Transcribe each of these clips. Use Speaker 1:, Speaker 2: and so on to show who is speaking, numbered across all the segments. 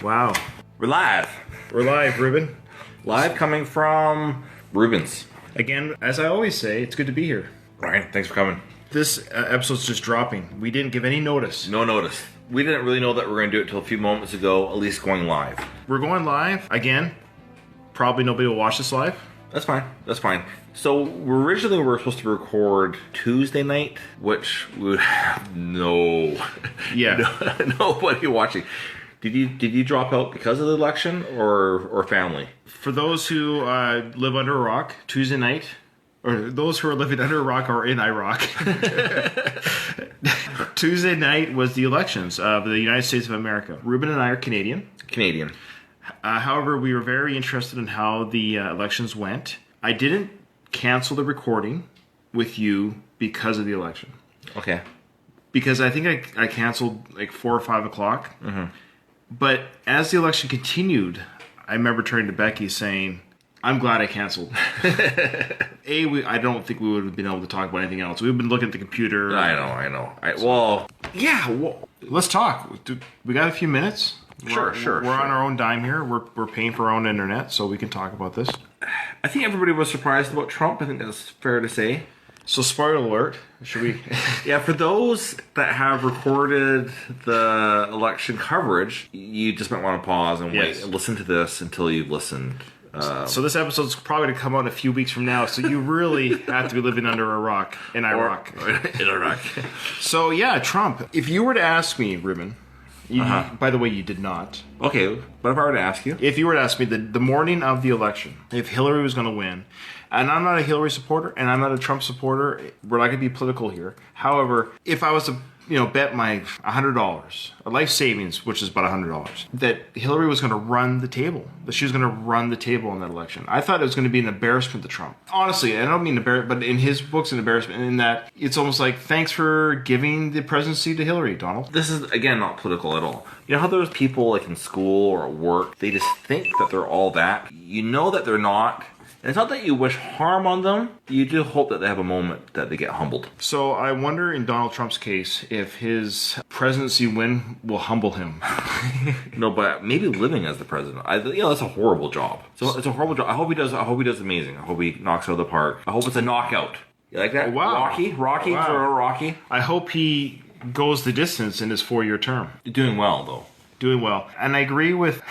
Speaker 1: Wow.
Speaker 2: We're live.
Speaker 1: We're live, Ruben.
Speaker 2: Live coming from Ruben's.
Speaker 1: Again, as I always say, it's good to be here.
Speaker 2: Ryan, thanks for coming.
Speaker 1: This episode's just dropping. We didn't give any notice.
Speaker 2: No notice. We didn't really know that we were going to do it until a few moments ago, at least going live.
Speaker 1: We're going live. Again, probably nobody will watch this live.
Speaker 2: That's fine. That's fine. So originally we were supposed to record Tuesday night, which we would have nobody watching. Did you drop out because of the election or family?
Speaker 1: For those who live under a rock, Tuesday night, or those who are living under a rock or in Iraq, Tuesday night was the elections of the United States of America. Ruben and I are Canadian. However, we were very interested in how the elections went. I didn't cancel the recording with you because of the election.
Speaker 2: Okay.
Speaker 1: Because I think I canceled like 4 or 5 o'clock. Mm-hmm. But as the election continued, I remember turning to Becky saying, I'm glad I canceled. I don't think we would have been able to talk about anything else. We've been looking at the computer.
Speaker 2: I know.
Speaker 1: Let's talk. We got a few minutes?
Speaker 2: Sure.
Speaker 1: We're on our own dime here. We're paying for our own internet, so we can talk about this.
Speaker 2: I think everybody was surprised about Trump. I think that's fair to say.
Speaker 1: So, spoiler alert. Should we?
Speaker 2: Yeah, for those that have recorded the election coverage, you just might want to pause and wait and listen to this until you've listened.
Speaker 1: So this episode's probably going to come out in a few weeks from now, so you really have to be living under a rock in Iraq.
Speaker 2: In Iraq.
Speaker 1: So, yeah, Trump. If you were to ask me, Ruben, by the way, you did not.
Speaker 2: Okay, but if I were to ask you?
Speaker 1: If you were to ask me the morning of the election, if Hillary was going to win, and I'm not a Hillary supporter, and I'm not a Trump supporter, we're not going to be political here. However, if I was to bet my $100, a life savings, which is about $100, that Hillary was going to run the table, that she was going to run the table in that election. I thought it was going to be an embarrassment to Trump. Honestly, I don't mean embarrassment, but in his books, an embarrassment in that it's almost like, thanks for giving the presidency to Hillary, Donald.
Speaker 2: This is, again, not political at all. You know how there's people like in school or at work, they just think that they're all that. You know that they're not. And it's not that you wish harm on them. You do hope that they have a moment that they get humbled.
Speaker 1: So I wonder in Donald Trump's case if his presidency win will humble him.
Speaker 2: No, but maybe living as the president. That's a horrible job. So it's a horrible job. I hope he does amazing. I hope he knocks out of the park. I hope it's a knockout. You like that?
Speaker 1: Wow.
Speaker 2: Rocky
Speaker 1: Wow.
Speaker 2: For a Rocky.
Speaker 1: I hope he goes the distance in his 4-year term.
Speaker 2: You're doing well, though.
Speaker 1: Doing well. And I agree with...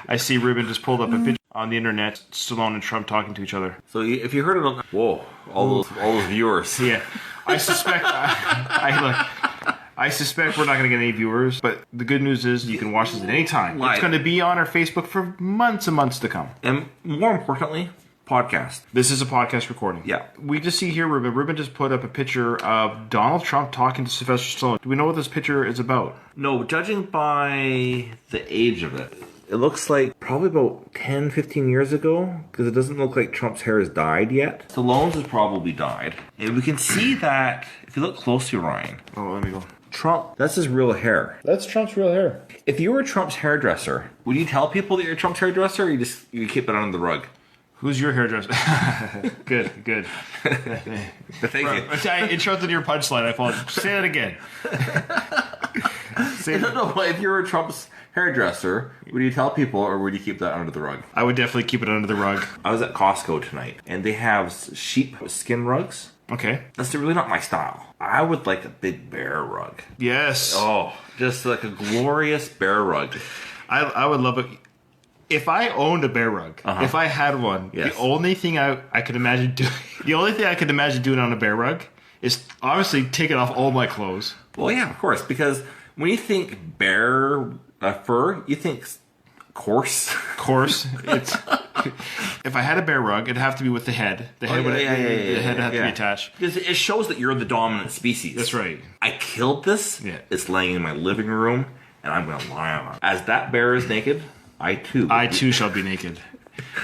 Speaker 1: I see Ruben just pulled up a picture on the internet, Stallone and Trump talking to each other.
Speaker 2: So if you heard it on... Whoa. All those viewers.
Speaker 1: Yeah. I suspect... I suspect we're not going to get any viewers, but the good news is you can watch this at any time. It's going to be on our Facebook for months and months to come.
Speaker 2: And more importantly... podcast.
Speaker 1: This is a podcast recording.
Speaker 2: Yeah.
Speaker 1: We just see here, Ruben. Ruben just put up a picture of Donald Trump talking to Sylvester Stallone. Do we know what this picture is about?
Speaker 2: No, judging by the age of it, it looks like probably about 10, 15 years ago, because it doesn't look like Trump's hair has dyed yet. Stallone's has probably dyed. And we can see that, if you look closely, Ryan.
Speaker 1: Oh, let me go.
Speaker 2: Trump, that's his real hair.
Speaker 1: That's Trump's real hair.
Speaker 2: If you were Trump's hairdresser, would you tell people that you're Trump's hairdresser, or you keep it under the rug?
Speaker 1: Who's your hairdresser? Good.
Speaker 2: Thank you.
Speaker 1: I interrupted your punchline. I apologize. Say that again.
Speaker 2: No, if you were Trump's hairdresser, would you tell people or would you keep that under the rug?
Speaker 1: I would definitely keep it under the rug.
Speaker 2: I was at Costco tonight, and they have sheep skin rugs.
Speaker 1: Okay.
Speaker 2: That's really not my style. I would like a big bear rug.
Speaker 1: Yes.
Speaker 2: Oh, just like a glorious bear rug.
Speaker 1: I would love it. If I owned a bear rug, if I had one, the only thing I could imagine doing, on a bear rug is obviously taking off all my clothes.
Speaker 2: Well, yeah, of course, because when you think bear fur, you think coarse.
Speaker 1: It's if I had a bear rug, it'd have to be with the head. The head would have to be attached.
Speaker 2: Because it shows that you're the dominant species.
Speaker 1: That's right.
Speaker 2: I killed this. Yeah. It's laying in my living room, and I'm going to lie on it. As that bear is naked, I too
Speaker 1: shall be naked.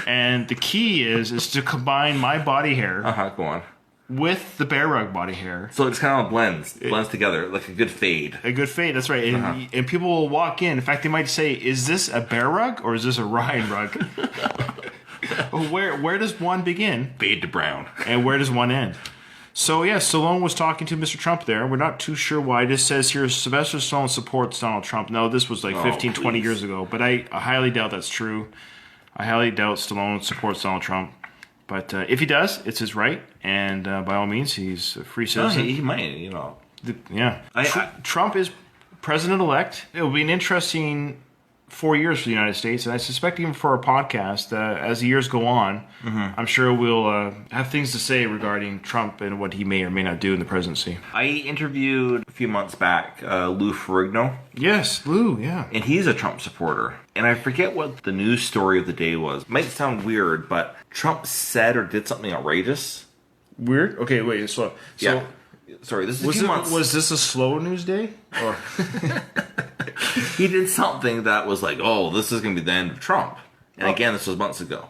Speaker 1: And the key is to combine my body hair.
Speaker 2: Go on.
Speaker 1: With the bear rug body hair.
Speaker 2: So it just kind of blends together like a good fade.
Speaker 1: A good fade, that's right. And people will walk in. In fact, they might say, is this a bear rug or is this a Ryan rug? Where does one begin?
Speaker 2: Fade to brown.
Speaker 1: And where does one end? So, yeah, Stallone was talking to Mr. Trump there. We're not too sure why. It just says here, Sylvester Stallone supports Donald Trump. No, this was like 15, 20 years ago. But I highly doubt that's true. I highly doubt Stallone supports Donald Trump. But if he does, it's his right. And by all means, he's a free citizen.
Speaker 2: He might, you know.
Speaker 1: Yeah. Trump is president-elect. It will be an interesting 4 years for the United States, and I suspect even for our podcast, as the years go on, I'm sure we'll have things to say regarding Trump and what he may or may not do in the presidency.
Speaker 2: I interviewed a few months back Lou Ferrigno.
Speaker 1: Yes, Lou, yeah.
Speaker 2: And he's a Trump supporter. And I forget what the news story of the day was. Might sound weird, but Trump said or did something outrageous.
Speaker 1: Weird? Okay, wait, so
Speaker 2: yeah. Sorry, this is a few months.
Speaker 1: Was this a slow news day? Or
Speaker 2: he did something that was like, oh, this is going to be the end of Trump. And again, this was months ago.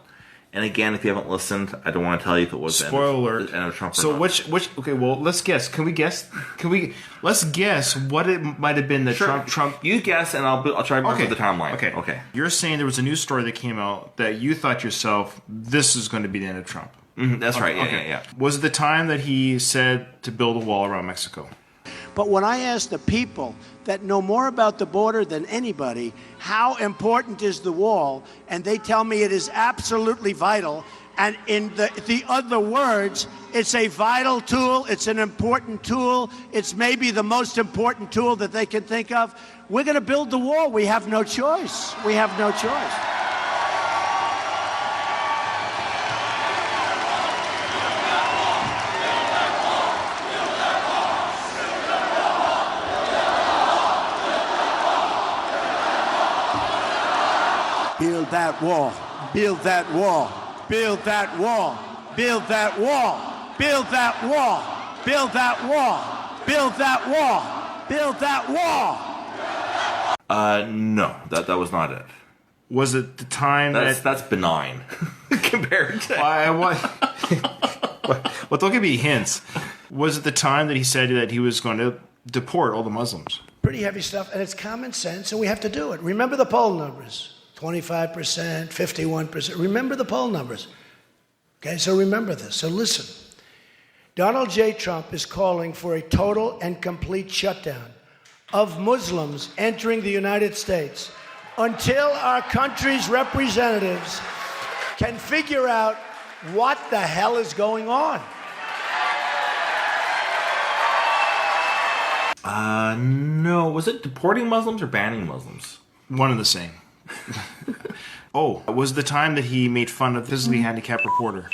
Speaker 2: And again, if you haven't listened, I don't want to tell you if it was the end of Trump or not.
Speaker 1: So which okay, well, let's guess. Let's guess what it might have been that Trump
Speaker 2: You guess, and I'll try to remember the timeline.
Speaker 1: Okay. You're saying there was a news story that came out that you thought yourself, this is going to be the end of Trump.
Speaker 2: That's right, yeah.
Speaker 1: Was it the time that he said to build a wall around Mexico?
Speaker 3: But when I ask the people that know more about the border than anybody, how important is the wall, and they tell me it is absolutely vital, and in the other words, it's a vital tool, it's an important tool, it's maybe the most important tool that they can think of, we're going to build the wall. We have no choice. We have no choice. Build that wall. Build that wall. Build that wall. Build that wall. Build that wall. Build that wall. Build that wall. Build that wall.
Speaker 2: No, that was not it.
Speaker 1: Was it the time
Speaker 2: that's benign compared to
Speaker 1: Well, don't give me hints. Was it the time that he said that he was going to deport all the Muslims?
Speaker 3: Pretty heavy stuff, and it's common sense, and we have to do it. Remember the poll numbers. 25%, 51%. Remember the poll numbers. Okay, so remember this. So listen. Donald J. Trump is calling for a total and complete shutdown of Muslims entering the United States until our country's representatives can figure out what the hell is going on.
Speaker 2: No. Was it deporting Muslims or banning Muslims?
Speaker 1: One and the same. Was the time that he made fun of the physically handicapped reporter.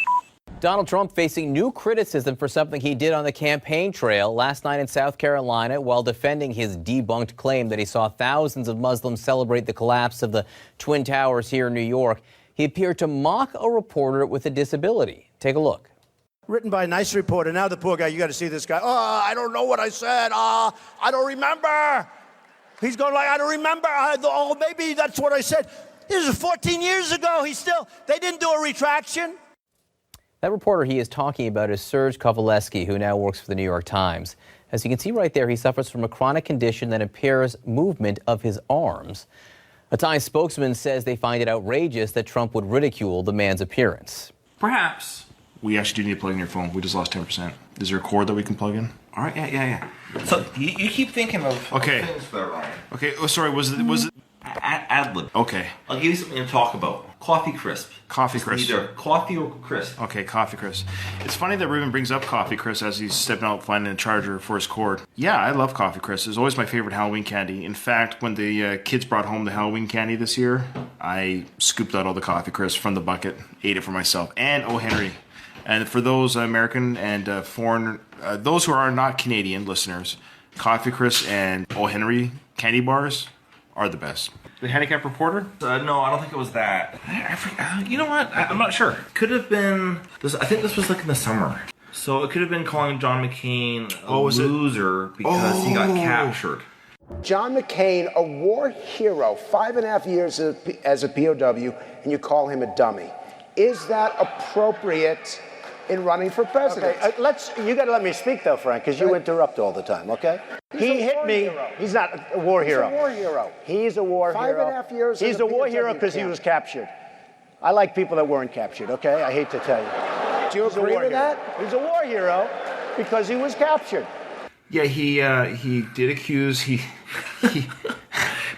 Speaker 4: Donald Trump facing new criticism for something he did on the campaign trail last night in South Carolina while defending his debunked claim that he saw thousands of Muslims celebrate the collapse of the Twin Towers here in New York. He appeared to mock a reporter with a disability. Take a look.
Speaker 3: Written by a nice reporter. Now the poor guy, you got to see this guy. Oh, I don't know what I said. I don't remember. He's going like, I don't remember. Maybe that's what I said. This was 14 years ago. They didn't do a retraction.
Speaker 4: That reporter he is talking about is Serge Kovaleski, who now works for the New York Times. As you can see right there, he suffers from a chronic condition that impairs movement of his arms. A Times spokesman says they find it outrageous that Trump would ridicule the man's appearance.
Speaker 2: Perhaps.
Speaker 1: We actually do need to plug in your phone. We just lost 10%. Is there a cord that we can plug in?
Speaker 2: All right, yeah. So you keep thinking of things that are wrong.
Speaker 1: Okay, sorry, was it
Speaker 2: Ad-lib.
Speaker 1: Okay.
Speaker 2: I'll give you something to talk about. Coffee crisp.
Speaker 1: Coffee crisp.
Speaker 2: Either coffee or crisp.
Speaker 1: Okay, coffee crisp. It's funny that Ruben brings up coffee crisp as he's stepping out finding a charger for his cord. Yeah, I love coffee crisp. It's always my favorite Halloween candy. In fact, when the kids brought home the Halloween candy this year, I scooped out all the coffee crisp from the bucket, ate it for myself, and O. Henry. And for those American and foreign, those who are not Canadian listeners, Coffee Crisp and O. Henry candy bars are the best. The handicapped reporter?
Speaker 2: No, I don't think it was that. You know what? I'm not sure. Could have been. I think this was like in the summer. So it could have been calling John McCain a loser because he got captured.
Speaker 5: John McCain, a war hero, 5.5 years as a POW, and you call him a dummy. Is that appropriate in running for president?
Speaker 3: Okay, you got to let me speak, though, Frank, because you interrupt all the time, okay? He hit me. Hero. He's not a war hero.
Speaker 5: He's a war hero.
Speaker 3: He's a war hero.
Speaker 5: 5.5 years.
Speaker 3: He's a war hero because he was captured. I like people that weren't captured, okay? I hate to tell you.
Speaker 5: Do you agree with that?
Speaker 3: He's a war hero.
Speaker 5: because he was captured.
Speaker 1: Yeah, he did accuse he.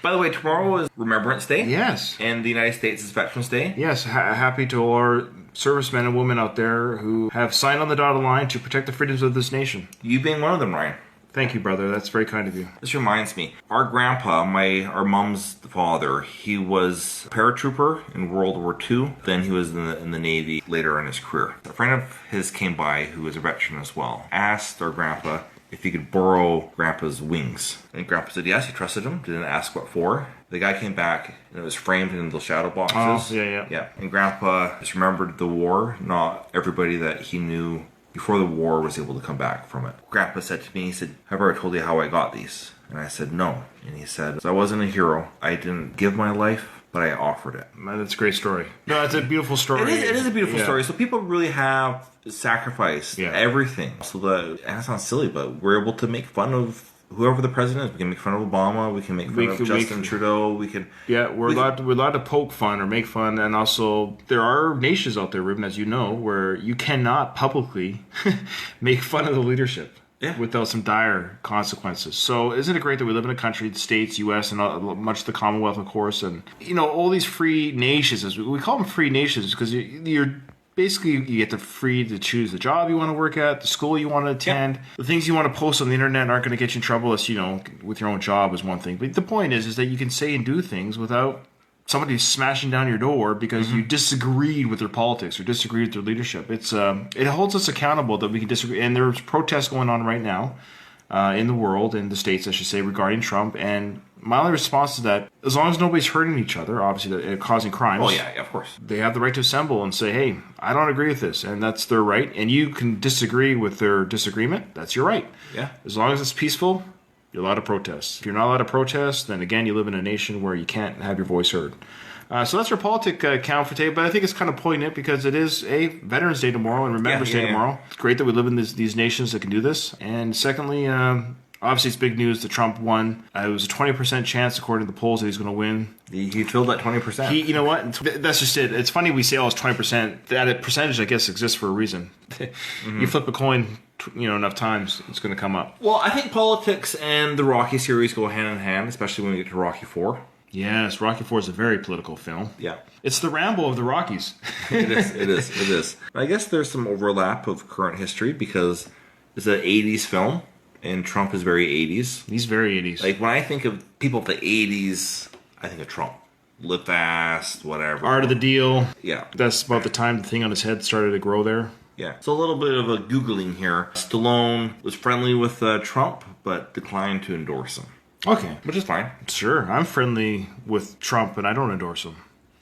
Speaker 2: By the way, tomorrow is Remembrance Day.
Speaker 1: Yes.
Speaker 2: And the United States is Veterans Day.
Speaker 1: Yes, happy to all our servicemen and women out there who have signed on the dotted line to protect the freedoms of this nation.
Speaker 2: You being one of them, Ryan.
Speaker 1: Thank you, brother. That's very kind of you.
Speaker 2: This reminds me, our grandpa, our mom's father, he was a paratrooper in World War II. Then he was in the Navy later in his career. A friend of his came by, who was a veteran as well, asked our grandpa if he could borrow Grandpa's wings. And Grandpa said yes, he trusted him, didn't ask what for. The guy came back, and it was framed in the shadow boxes.
Speaker 1: Oh, yeah.
Speaker 2: Yeah, and Grandpa just remembered the war. Not everybody that he knew before the war was able to come back from it. Grandpa said to me, he said, "Have I ever told you how I got these?" And I said, "No." And he said, "I wasn't a hero. I didn't give my life, but I offered it."
Speaker 1: Man, that's a great story. No, it's a beautiful story.
Speaker 2: It is a beautiful story. So people really have sacrificed everything. So that sounds silly, but we're able to make fun of whoever the president is. We can make fun of Obama. We can make fun of Justin Trudeau. We can.
Speaker 1: Yeah, we're allowed to poke fun or make fun, and also there are nations out there, Ruben, as you know, where you cannot publicly make fun of the leadership.
Speaker 2: Yeah.
Speaker 1: Without some dire consequences. So isn't it great that we live in a country, the States, U.S., and much of the Commonwealth, of course, and, all these free nations, as we call them free nations, because you're basically, you get the free to choose the job you want to work at, the school you want to attend. Yep. The things you want to post on the internet aren't going to get you in trouble, as with your own job is one thing. But the point is that you can say and do things without somebody smashing down your door because you disagreed with their politics or disagreed with their leadership. It holds us accountable that we can disagree. And there's protests going on right now in the world, in the States, I should say, regarding Trump. And my only response to that, as long as nobody's hurting each other, obviously they're causing crimes.
Speaker 2: Oh, yeah, of course.
Speaker 1: They have the right to assemble and say, hey, I don't agree with this. And that's their right. And you can disagree with their disagreement. That's your right.
Speaker 2: Yeah.
Speaker 1: As long as it's peaceful, you're allowed to protest. If you're not allowed to protest, then again, you live in a nation where you can't have your voice heard. So that's our politic count for today, but I think it's kind of poignant because it is a Veterans Day tomorrow and Remembrance Day tomorrow. It's great that we live in these nations that can do this. And secondly, obviously it's big news that Trump won. It was a 20% chance, according to the polls, that he's going to win.
Speaker 2: He filled that 20%.
Speaker 1: You know what? That's just it. It's funny we say, it's 20%. That percentage, I guess, exists for a reason. You flip a coin, enough times, it's going to come up.
Speaker 2: Well, I think politics and the Rocky series go hand in hand, especially when we get to Rocky 4.
Speaker 1: Yes, Rocky 4 is a very political film.
Speaker 2: Yeah.
Speaker 1: It's the Rambo of the Rockies.
Speaker 2: It is. I guess there's some overlap of current history because it's an 80s film, and Trump is very 80s.
Speaker 1: He's very 80s.
Speaker 2: Like, when I think of people of the 80s, I think of Trump. Live fast, whatever.
Speaker 1: Art of the Deal.
Speaker 2: Yeah.
Speaker 1: That's about the time the thing on his head started to grow there.
Speaker 2: Yeah. So a little bit of a Googling here. Stallone was friendly with Trump, but declined to endorse him.
Speaker 1: Okay.
Speaker 2: Which is fine.
Speaker 1: Sure. I'm friendly with Trump, and I don't endorse him.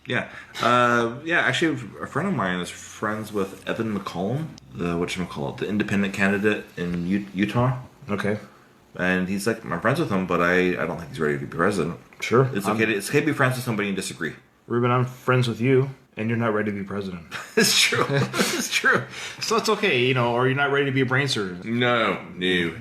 Speaker 2: Yeah. Actually, a friend of mine is friends with Evan McCollum, the independent candidate in Utah.
Speaker 1: Okay.
Speaker 2: And he's like, I'm friends with him, but I don't think he's ready to be president.
Speaker 1: Sure.
Speaker 2: It's okay to be friends with somebody and disagree.
Speaker 1: Ruben, I'm friends with you, and you're not ready to be president.
Speaker 2: It's true. It's true.
Speaker 1: So it's okay, or you're not ready to be a brain surgeon.
Speaker 2: No.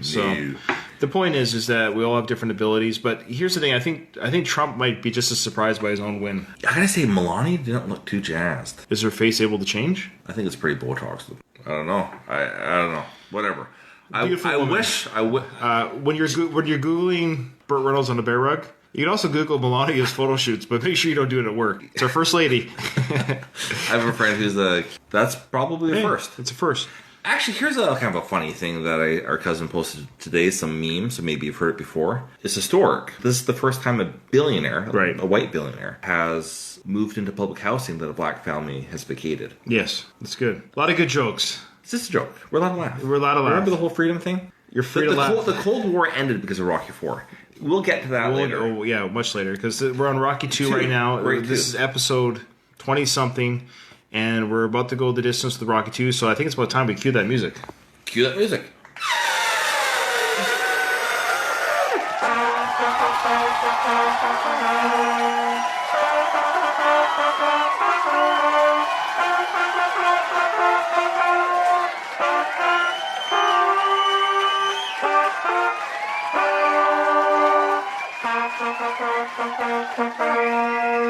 Speaker 1: So the point is that we all have different abilities, but here's the thing. I think Trump might be just as surprised by his own win.
Speaker 2: I gotta say, Melania didn't look too jazzed.
Speaker 1: Is her face able to change?
Speaker 2: I think it's pretty Botox. I don't know. I don't know. Whatever. I wish.
Speaker 1: When you're Googling Burt Reynolds on a bear rug, you can also Google Melania's photo shoots, but make sure you don't do it at work. It's our first lady.
Speaker 2: I have a friend who's that's probably a first.
Speaker 1: It's a first.
Speaker 2: Actually, here's a kind of a funny thing that our cousin posted today, some memes, so maybe you've heard it before. It's historic. This is the first time a billionaire, a white billionaire, has moved into public housing that a black family has vacated.
Speaker 1: Yes, that's good. A lot of good jokes.
Speaker 2: It's just a joke. We're allowed to laugh.
Speaker 1: We're allowed to laugh.
Speaker 2: Remember the whole freedom thing?
Speaker 1: You're free to laugh.
Speaker 2: The Cold War ended because of Rocky 4. We'll get to that later.
Speaker 1: Oh, yeah, much later, because we're on Rocky 2 right now. This is episode 20-something, and we're about to go the distance with Rocky 2, so I think it's about time we cue that music.
Speaker 2: Cue that music.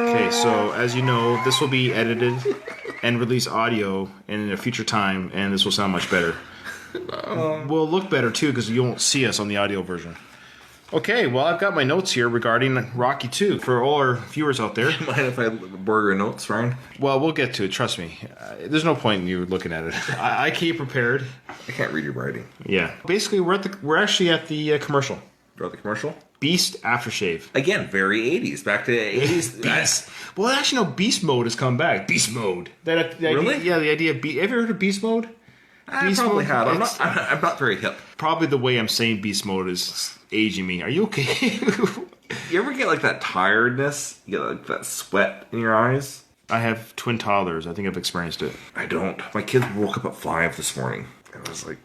Speaker 1: Okay, so as you know, this will be edited and release audio in a future time, and this will sound much better. We'll look better too because you won't see us on the audio version. Okay, well, I've got my notes here regarding Rocky 2 for all our viewers out there.
Speaker 2: Mind if I borrow your notes, Ryan?
Speaker 1: Well, we'll get to it. Trust me. There's no point in you looking at it. I came prepared.
Speaker 2: I can't read your writing.
Speaker 1: Yeah. Basically, we're actually at the commercial.
Speaker 2: You're at the commercial?
Speaker 1: Beast AfterShave.
Speaker 2: Again, very 80s. Back to 80s.
Speaker 1: Beast. Well, actually, no. Beast mode has come back. Beast mode.
Speaker 2: Really?
Speaker 1: Yeah, the idea of beast. Have you heard of beast mode?
Speaker 2: I probably have. I'm not very hip.
Speaker 1: Probably the way I'm saying beast mode is aging me. Are you okay?
Speaker 2: You ever get like that tiredness? You get like that sweat in your eyes?
Speaker 1: I have twin toddlers. I think I've experienced it.
Speaker 2: I don't. My kids woke up at 5 this morning. I was like...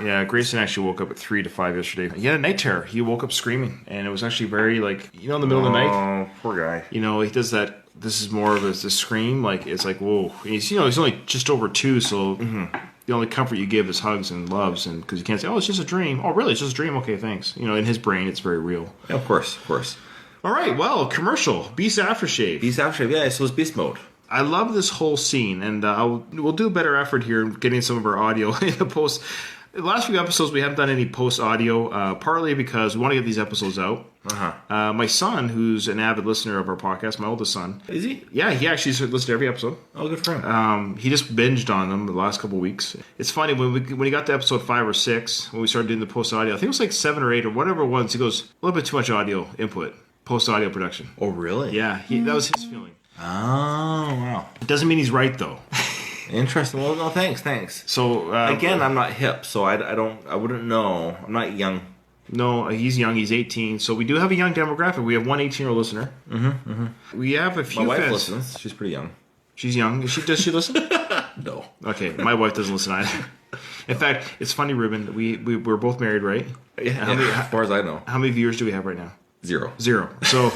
Speaker 1: Yeah, Grayson actually woke up at 3 to 5 yesterday. He had a night terror. He woke up screaming. And it was actually very, like, in the middle of the night.
Speaker 2: Oh, poor guy.
Speaker 1: He does that. This is more of a scream. Like, it's like, whoa. He's only just over 2, so... Mm-hmm. The only comfort you give is hugs and loves, and because you can't say, "Oh, it's just a dream." Oh, really? It's just a dream? Okay, thanks. In his brain, it's very real.
Speaker 2: Yeah, of course.
Speaker 1: All right, well, commercial. Beast AfterShave.
Speaker 2: Beast AfterShave, yeah, so it's beast mode.
Speaker 1: I love this whole scene, and we'll do a better effort here getting some of our audio in the post. The last few episodes, we haven't done any post audio, partly because we want to get these episodes out. My son, who's an avid listener of our podcast, my oldest son.
Speaker 2: Is he?
Speaker 1: Yeah, he actually listened to every episode.
Speaker 2: Oh, good for him.
Speaker 1: He just binged on them the last couple of weeks. It's funny, when he got to episode 5 or 6, when we started doing the post audio, I think it was like 7 or 8 or whatever it was, he goes, a little bit too much audio input, post audio production.
Speaker 2: Oh, really?
Speaker 1: Yeah, that was his feeling.
Speaker 2: Oh, wow.
Speaker 1: It doesn't mean he's right, though.
Speaker 2: Interesting. Well, no, thanks.
Speaker 1: So
Speaker 2: again, I'm not hip, so I wouldn't know. I'm not young.
Speaker 1: No, he's young. He's 18. So we do have a young demographic. We have one 18-year-old listener. We have a few.
Speaker 2: My wife
Speaker 1: fans.
Speaker 2: listens. She's pretty young.
Speaker 1: She's young. Does she listen?
Speaker 2: No.
Speaker 1: Okay, my wife doesn't listen either. In fact, it's funny, Ruben. We're both married, right?
Speaker 2: Yeah, as far as I know.
Speaker 1: How many viewers do we have right now?
Speaker 2: 0.
Speaker 1: So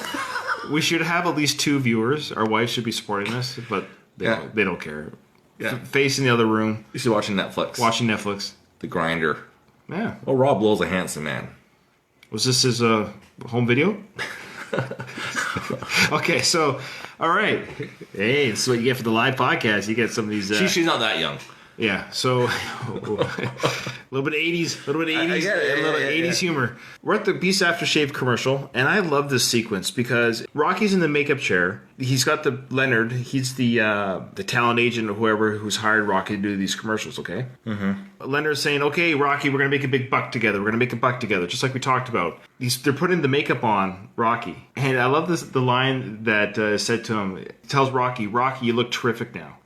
Speaker 1: we should have at least 2 viewers. Our wives should be supporting this, but they don't care.
Speaker 2: Yeah.
Speaker 1: Face in the other room.
Speaker 2: You should watching Netflix.
Speaker 1: Watching Netflix.
Speaker 2: The Grinder.
Speaker 1: Yeah.
Speaker 2: Well, Rob Lowe's a handsome man.
Speaker 1: Was this his home video? Okay, so, all right. Hey, this is what you get for the live podcast. You get some of these...
Speaker 2: She's not that young.
Speaker 1: Yeah, so a little bit 80s,
Speaker 2: Yeah.
Speaker 1: 80s humor. We're at the Beast AfterShave commercial, and I love this sequence because Rocky's in the makeup chair. He's got the Leonard. He's the talent agent or whoever who's hired Rocky to do these commercials. Okay. Mm-hmm. Leonard's saying, "Okay, Rocky, we're gonna make a big buck together. We're gonna make a buck together, just like we talked about." They're putting the makeup on Rocky, and I love the line that is said to him. It tells Rocky, "You look terrific now."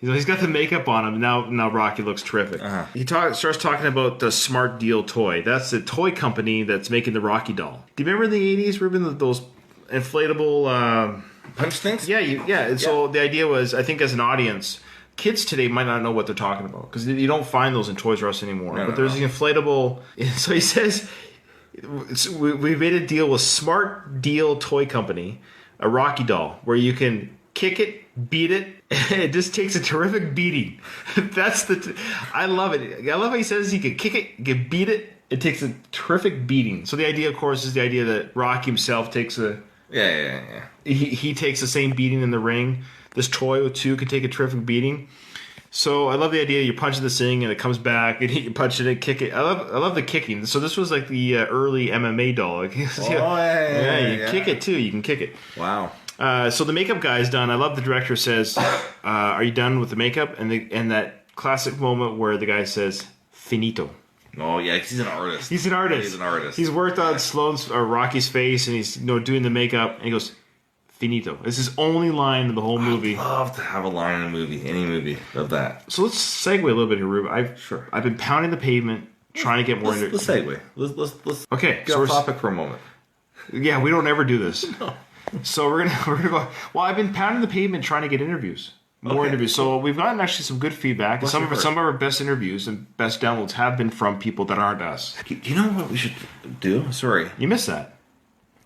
Speaker 1: He's got the makeup on him. Now Rocky looks terrific. He starts talking about the Smart Deal toy. That's the toy company that's making the Rocky doll. Do you remember in the 80s, Ruben, those inflatable...
Speaker 2: punch things?
Speaker 1: Yeah. So the idea was, I think as an audience, kids today might not know what they're talking about because you don't find those in Toys R Us anymore. But there's these inflatable... So he says, we made a deal with Smart Deal Toy Company, a Rocky doll, where you can kick it, beat it, it just takes a terrific beating. I love it. I love how he says he can kick it, you can beat it. It takes a terrific beating. So the idea, of course, is the idea that Rocky himself takes a...
Speaker 2: Yeah.
Speaker 1: He takes the same beating in the ring. This toy too could take a terrific beating. So I love the idea you're punching this thing and it comes back and you punch it and kick it. I love the kicking. So this was like the early MMA doll. Like, you kick it too. You can kick it.
Speaker 2: Wow.
Speaker 1: So the makeup guy is done. I love the director says, "Are you done with the makeup?" And that classic moment where the guy says, "Finito."
Speaker 2: Oh yeah, he's an artist.
Speaker 1: He's an artist. He's worked on Stallone's or Rocky's face, and he's doing the makeup, and he goes, "Finito." It's his only line in the whole movie.
Speaker 2: I'd love to have a line in a movie, any movie of that.
Speaker 1: So let's segue a little bit here, Rube. I've been pounding the pavement trying to get more into.
Speaker 2: Let's segue. Let's
Speaker 1: okay.
Speaker 2: Get off topic for a moment.
Speaker 1: Yeah, we don't ever do this. No. So we're gonna go. Well, I've been pounding the pavement trying to get interviews, more interviews. So we've gotten actually some good feedback. And some of our best interviews and best downloads have been from people that aren't us.
Speaker 2: Do you know what we should do? Sorry,
Speaker 1: you missed that.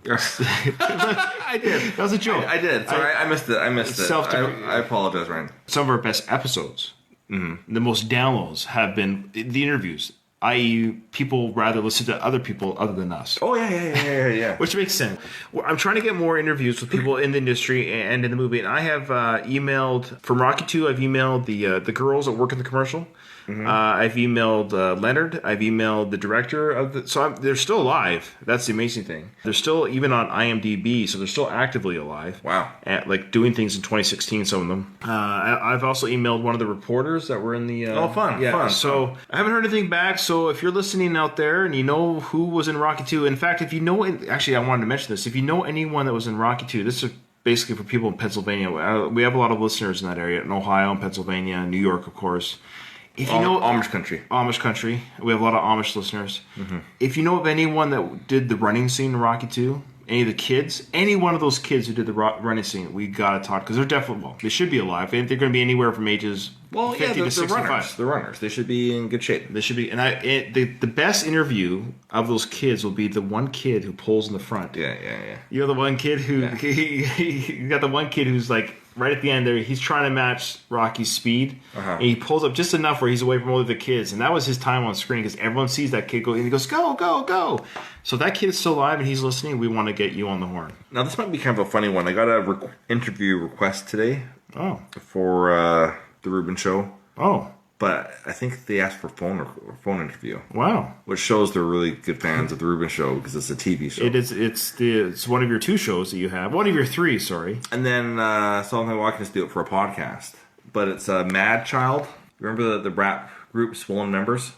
Speaker 1: I did. That was a joke.
Speaker 2: I did. Sorry, I missed it. I apologize, Ryan.
Speaker 1: Some of our best episodes, the most downloads have been the interviews. I.e., people rather listen to other people other than us.
Speaker 2: Oh, yeah.
Speaker 1: Which makes sense. I'm trying to get more interviews with people in the industry and in the movie. And I have emailed, from Rocky 2, I've emailed the girls that work in the commercial. I've emailed Leonard. I've emailed the director of the. So they're still alive. That's the amazing thing. They're still even on IMDb, so they're still actively alive.
Speaker 2: Wow.
Speaker 1: Like doing things in 2016. Some of them. I've also emailed one of the reporters that were in the.
Speaker 2: Fun.
Speaker 1: Yeah.
Speaker 2: Fun.
Speaker 1: So I haven't heard anything back. So if you're listening out there and you know who was in Rocky 2, in fact, if you know, actually, I wanted to mention this. If you know anyone that was in Rocky 2, this is basically for people in Pennsylvania. We have a lot of listeners in that area, in Ohio, and Pennsylvania, New York, of course. If you know
Speaker 2: Amish country.
Speaker 1: Amish country, we have a lot of Amish listeners. If you know of anyone that did the running scene in Rocky 2, any of the kids, any one of those kids who did the running scene, we gotta talk, because they're definitely, well, they should be alive. They're going to be anywhere from ages 50 to 65.
Speaker 2: They're runners. They should be in good shape.
Speaker 1: They should be, and the best interview of those kids will be the one kid who pulls in the front.
Speaker 2: Yeah.
Speaker 1: You're the one kid who you got the one kid who's like right at the end there. He's trying to match Rocky's speed, and he pulls up just enough where he's away from all of the kids, and that was his time on screen because everyone sees that kid go and he goes go go go. So if that kid is still alive and he's listening, we want to get you on the horn.
Speaker 2: Now this might be kind of a funny one. I got a interview request today.
Speaker 1: Oh.
Speaker 2: For the Rubin Show.
Speaker 1: Oh.
Speaker 2: But I think they asked for phone interview.
Speaker 1: Wow.
Speaker 2: Which shows they're really good fans of the Rubin Show because it's a TV show.
Speaker 1: It is. It's one of your 2 shows that you have. One of your 3. Sorry.
Speaker 2: And then Stallone walking us to do it for a podcast. But it's Mad Child. Remember the rap group Swollen Members?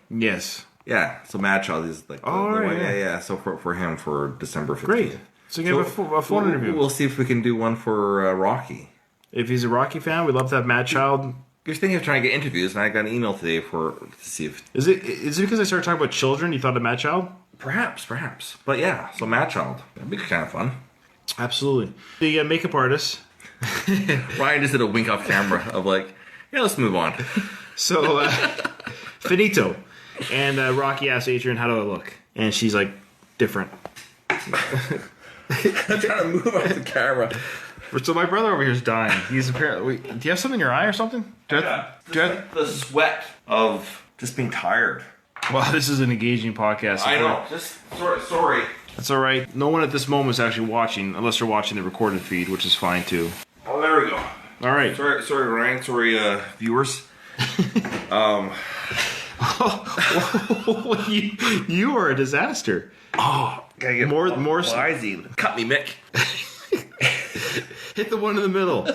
Speaker 1: Yes.
Speaker 2: Yeah. So Mad Child is like.
Speaker 1: Right.
Speaker 2: Yeah. So for him for December 15th.
Speaker 1: Great. So you have a phone interview.
Speaker 2: We'll see if we can do one for Rocky.
Speaker 1: If he's a Rocky fan, we'd love to have Mad Child.
Speaker 2: You're thinking of trying to get interviews, and I got an email today to see if...
Speaker 1: Is it because I started talking about children, you thought of Mad Child?
Speaker 2: Perhaps. But yeah, so Mad Child. That'd be kind of fun.
Speaker 1: Absolutely. The makeup artist.
Speaker 2: Ryan just did a wink off camera of like, yeah, let's move on.
Speaker 1: So, finito. And Rocky asked Adrian, how do I look? And she's like, different.
Speaker 2: I'm trying to move off the camera.
Speaker 1: So my brother over here is dying. He's apparently... do you have something in your eye or something?
Speaker 2: The sweat of just being tired.
Speaker 1: Well, this is an engaging podcast.
Speaker 2: I know. Just sorry.
Speaker 1: That's all right. No one at this moment is actually watching, unless they're watching the recorded feed, which is fine too.
Speaker 2: Oh, there we go.
Speaker 1: All right.
Speaker 2: Sorry, Ryan. Sorry, viewers.
Speaker 1: You are a disaster.
Speaker 2: Oh, gotta get
Speaker 1: more
Speaker 2: wisey. Cut me, Mick.
Speaker 1: Hit the one in the middle.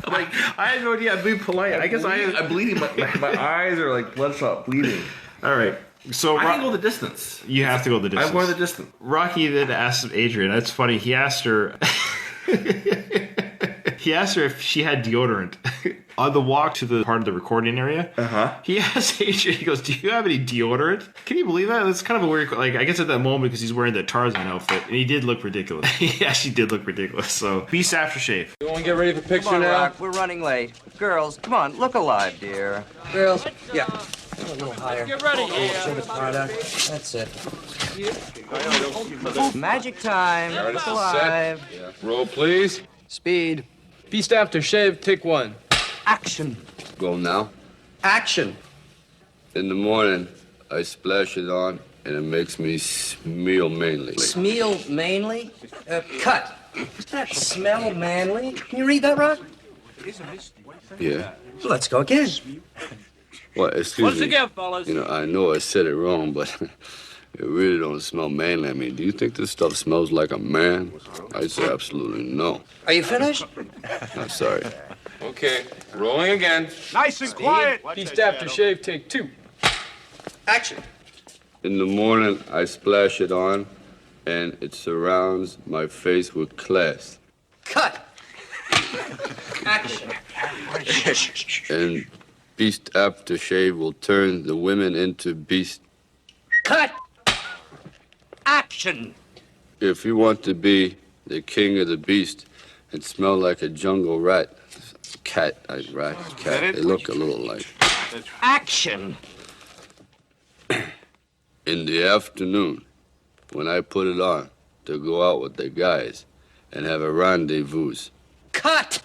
Speaker 1: I'm like, I have no idea. I'm being polite.
Speaker 2: I'm bleeding. My eyes are like bloodshot bleeding.
Speaker 1: All right. So
Speaker 2: I can go the distance.
Speaker 1: You have to go the distance.
Speaker 2: I'm going the distance.
Speaker 1: Rocky then asked Adrian. That's funny. He asked her. He asked her if she had deodorant. On the walk to the part of the recording area, he asked Adrian, he goes, do you have any deodorant? Can you believe that? That's kind of a weird, like, I guess at that moment because he's wearing that Tarzan outfit, and he did look ridiculous. He actually did look ridiculous. So, Beast AfterShave.
Speaker 6: You want to get ready for picture
Speaker 7: Come on,
Speaker 6: now?
Speaker 7: Rock, we're running late. Girls, come on, look alive, dear. Girls, yeah. A little higher.
Speaker 6: Get ready.
Speaker 7: Show the product. That's it. Magic time. Look alive.
Speaker 6: Roll, please.
Speaker 7: Speed.
Speaker 6: Beast AfterShave, take 1.
Speaker 7: Action.
Speaker 8: Go now.
Speaker 7: Action.
Speaker 8: In the morning, I splash it on, and it makes me smell mainly.
Speaker 7: Smell mainly. Cut. Does that smell manly? Can you read that, Rock?
Speaker 8: Yeah.
Speaker 7: Let's go again.
Speaker 8: Well, excuse me.
Speaker 6: Once again, fellas.
Speaker 8: You know, I know I said it wrong, but it really don't smell manly. I mean, do you think this stuff smells like a man? I say absolutely no.
Speaker 7: Are you finished?
Speaker 8: I'm sorry.
Speaker 6: Okay, rolling again.
Speaker 9: Nice and quiet.
Speaker 6: Beast AfterShave, take 2.
Speaker 7: Action.
Speaker 8: In the morning, I splash it on, and it surrounds my face with class.
Speaker 7: Cut. Action.
Speaker 8: And Beast AfterShave will turn the women into beasts.
Speaker 7: Cut. Action.
Speaker 8: If you want to be the king of the beast and smell like a jungle rat, cat, they look a little like.
Speaker 7: Action.
Speaker 8: In the afternoon, when I put it on to go out with the guys and have a rendezvous.
Speaker 7: Cut.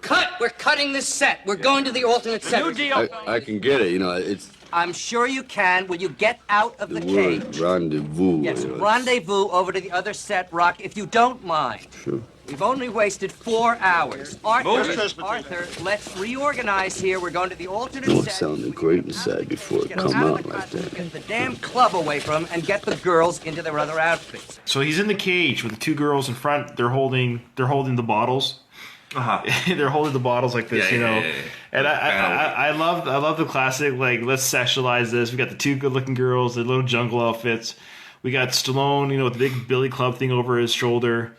Speaker 7: Cut. We're cutting this set. We're going to the alternate set.
Speaker 9: New deal.
Speaker 8: I can get it, you know, it's
Speaker 7: I'm sure you can. Will you get out of
Speaker 8: the
Speaker 7: the
Speaker 8: word
Speaker 7: cage?
Speaker 8: rendezvous.
Speaker 7: Yes,
Speaker 8: you know,
Speaker 7: rendezvous over to the other set, Rock, if you don't mind.
Speaker 8: Sure.
Speaker 7: We've only wasted 4 hours. Arthur, let's reorganize here. We're going to the alternate
Speaker 8: Don't
Speaker 7: set.
Speaker 8: sound great inside before it come out like that.
Speaker 7: Get the damn club away from them and get the girls into their other outfits.
Speaker 1: So he's in the cage with the two girls in front. They're holding the bottles. They're holding the bottles like this, you know. And I love the classic, like, let's sexualize this. We got the two good-looking girls, the little jungle outfits. We got Stallone, you know, with the big Billy Club thing over his shoulder.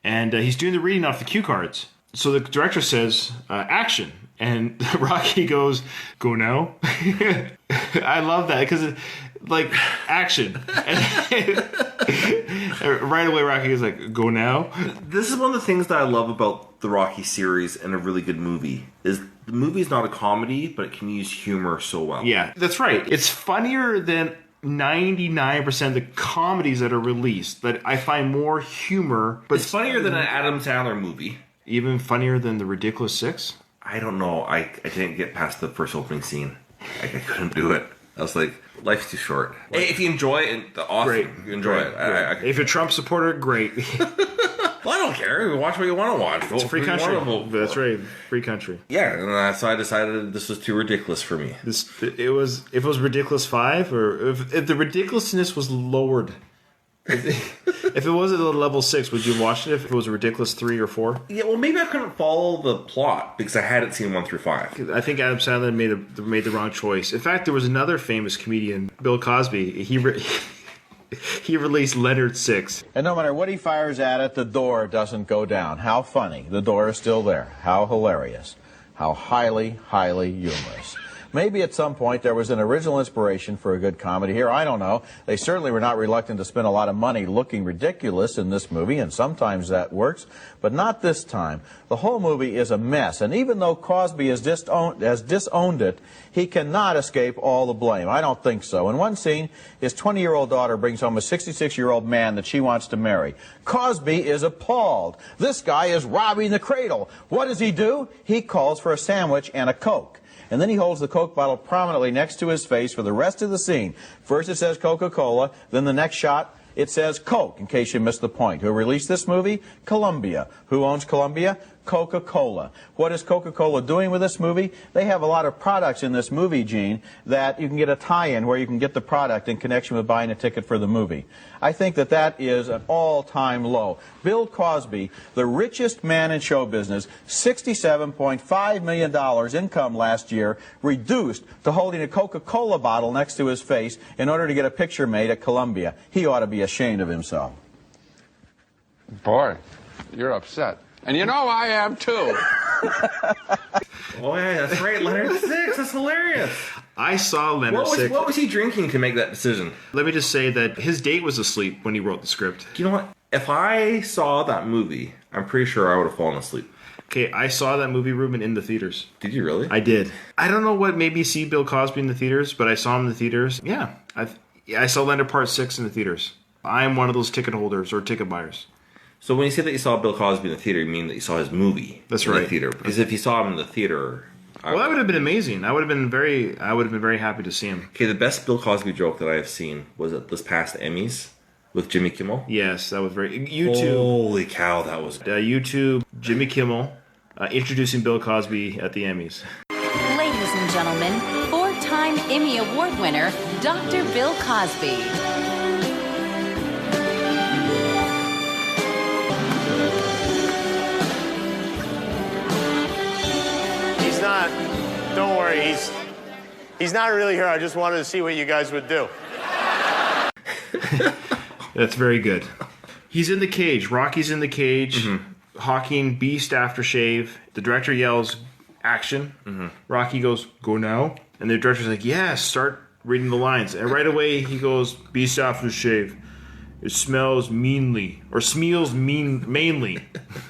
Speaker 1: And he's doing the reading off the cue cards. So the director says, action. And Rocky goes, go now? I love that because, like, action. And right away, Rocky is like, go now?
Speaker 2: This is one of the things that I love about the Rocky series and a really good movie, is the movie's not a comedy, but it can use humor so well.
Speaker 1: Yeah, that's right. It's funnier than 99% of the comedies that are released. That I find more humor. But
Speaker 2: It's funnier than an Adam Sandler movie.
Speaker 1: Even funnier than The Ridiculous Six?
Speaker 2: I don't know. I didn't get past the first opening scene. I couldn't do it. I was like, life's too short. Hey, if you enjoy it, awesome.
Speaker 1: Great.
Speaker 2: You enjoy it.
Speaker 1: If you're a Trump supporter, great.
Speaker 2: Well, I don't care. You watch what you want to watch.
Speaker 1: It's a free country. That's right. Free country.
Speaker 2: Yeah, and so I decided this was too ridiculous for me.
Speaker 1: If it was Ridiculous 5, or if the ridiculousness was lowered, if it was at level 6, would you watch it if it was a Ridiculous 3 or 4?
Speaker 2: Yeah, well, maybe I couldn't follow the plot because I hadn't seen 1 through 5.
Speaker 1: I think Adam Sandler made the wrong choice. In fact, there was another famous comedian, Bill Cosby. He released Leonard 6.
Speaker 9: And no matter what he fires at it, the door doesn't go down. How funny. The door is still there. How hilarious. How highly, highly humorous. Maybe at some point there was an original inspiration for a good comedy here. I don't know. They certainly were not reluctant to spend a lot of money looking ridiculous in this movie, and sometimes that works, but not this time. The whole movie is a mess, and even though Cosby has disowned it, he cannot escape all the blame. I don't think so. In one scene, his 20-year-old daughter brings home a 66-year-old man that she wants to marry. Cosby is appalled. This guy is robbing the cradle. What does he do? He calls for a sandwich and a Coke. And then he holds the Coke bottle prominently next to his face for the rest of the scene. First it says Coca-Cola, then the next shot it says Coke, in case you missed the point. Who released this movie? Columbia. Who owns Columbia? Coca-Cola. What is Coca-Cola doing with this movie? They have a lot of products in this movie, Gene, that you can get a tie-in where you can get the product in connection with buying a ticket for the movie. I think that is an all-time low. Bill Cosby, the richest man in show business, $67.5 million income last year, reduced to holding a Coca-Cola bottle next to his face in order to get a picture made at Columbia. He ought to be ashamed of himself.
Speaker 10: Boy, you're upset. And you know I am too.
Speaker 2: Oh yeah, that's right, Leonard 6. That's hilarious.
Speaker 1: I saw Leonard 6.
Speaker 2: What was he drinking to make that decision?
Speaker 1: Let me just say that his date was asleep when he wrote the script.
Speaker 2: You know what? If I saw that movie, I'm pretty sure I would have fallen asleep.
Speaker 1: Okay, I saw that movie, Ruben, in the theaters.
Speaker 2: Did you really?
Speaker 1: I did. I don't know what made me see Bill Cosby in the theaters, but I saw him in the theaters. Yeah, I saw Leonard Part 6 in the theaters. I'm one of those ticket holders or ticket buyers.
Speaker 2: So when you say that you saw Bill Cosby in the theater, you mean that you saw his movie?
Speaker 1: That's
Speaker 2: in
Speaker 1: right.
Speaker 2: The theater. Because if you saw him in the theater,
Speaker 1: well, that would have been amazing. I would have been very happy to see him.
Speaker 2: Okay, the best Bill Cosby joke that I have seen was at this past Emmys with Jimmy Kimmel.
Speaker 1: Yes, that was very YouTube.
Speaker 2: Holy cow, that was
Speaker 1: YouTube. Jimmy Kimmel introducing Bill Cosby at the Emmys.
Speaker 11: Ladies and gentlemen, 4-time Emmy Award winner, Dr. Bill Cosby.
Speaker 12: Don't worry, he's not really here. I just wanted to see what you guys would do.
Speaker 1: That's very good. He's in the cage. Rocky's in the cage. Mm-hmm. Hawking Beast AfterShave. The director yells, action. Mm-hmm. Rocky goes, go now. And the director's like, yes, start reading the lines. And right away he goes, Beast AfterShave. It smells meanly. Or smeals mainly.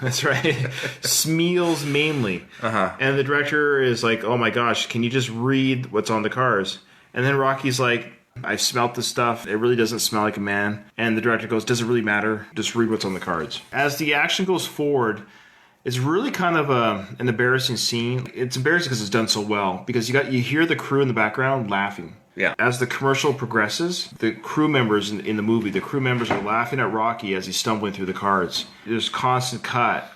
Speaker 1: That's right. Smeals mainly. Uh-huh. And the director is like, oh my gosh, can you just read what's on the cars? And then Rocky's like, I've smelt this stuff. It really doesn't smell like a man. And the director goes, does it really matter? Just read what's on the cards. As the action goes forward, it's really kind of an embarrassing scene. It's embarrassing because it's done so well. Because you hear the crew in the background laughing.
Speaker 2: Yeah.
Speaker 1: As the commercial progresses, the crew members in the movie, the crew members are laughing at Rocky as he's stumbling through the cards. There's constant cut,